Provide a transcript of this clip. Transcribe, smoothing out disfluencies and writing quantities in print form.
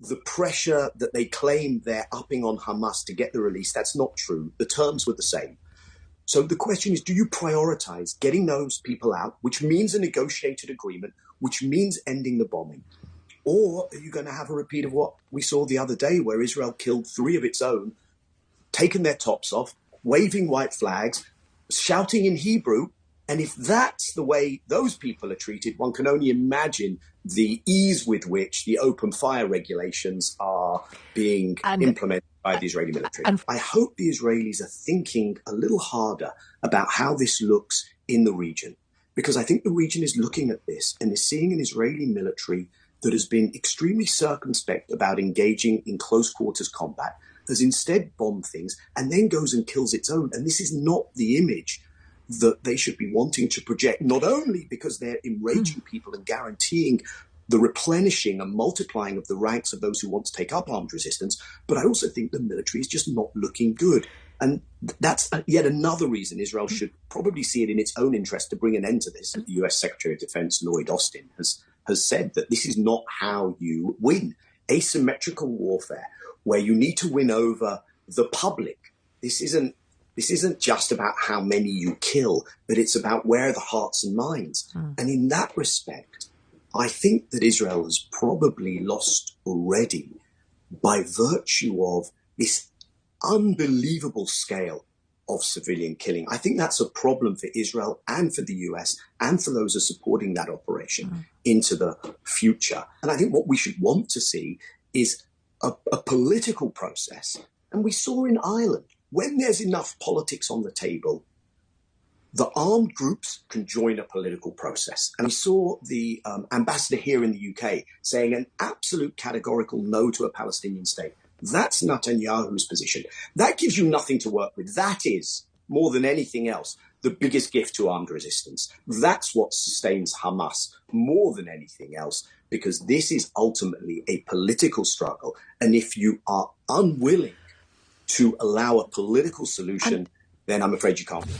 the pressure that they claim they're upping on Hamas to get the release, that's not true. The terms were the same. So the question is, do you prioritize getting those people out, which means a negotiated agreement, which means ending the bombing? Or are you going to have a repeat of what we saw the other day, where Israel killed 3 of its own, taken their tops off, waving white flags, shouting in Hebrew? And if that's the way those people are treated, one can only imagine the ease with which the open fire regulations are being implemented by the Israeli military. I hope the Israelis are thinking a little harder about how this looks in the region, because I think the region is looking at this and is seeing an Israeli military that has been extremely circumspect about engaging in close quarters combat, has instead bombed things and then goes and kills its own. And this is not the image that they should be wanting to project, not only because they're enraging people and guaranteeing the replenishing and multiplying of the ranks of those who want to take up armed resistance, but I also think the military is just not looking good. And that's yet another reason Israel should probably see it in its own interest to bring an end to this. The US Secretary of Defense, Lloyd Austin, has said that this is not how you win. Asymmetrical warfare, where you need to win over the public. This isn't just about how many you kill, but it's about where are the hearts and minds. And in that respect, I think that Israel has probably lost already by virtue of this unbelievable scale of civilian killing. I think that's a problem for Israel and for the US and for those who are supporting that operation into the future. And I think what we should want to see is a political process. And we saw in Ireland, when there's enough politics on the table, the armed groups can join a political process. And we saw the ambassador here in the UK saying an absolute categorical no to a Palestinian state. That's Netanyahu's position. That gives you nothing to work with. That is, more than anything else, the biggest gift to armed resistance. That's what sustains Hamas more than anything else, because this is ultimately a political struggle. And if you are unwilling to allow a political solution, then I'm afraid you can't win.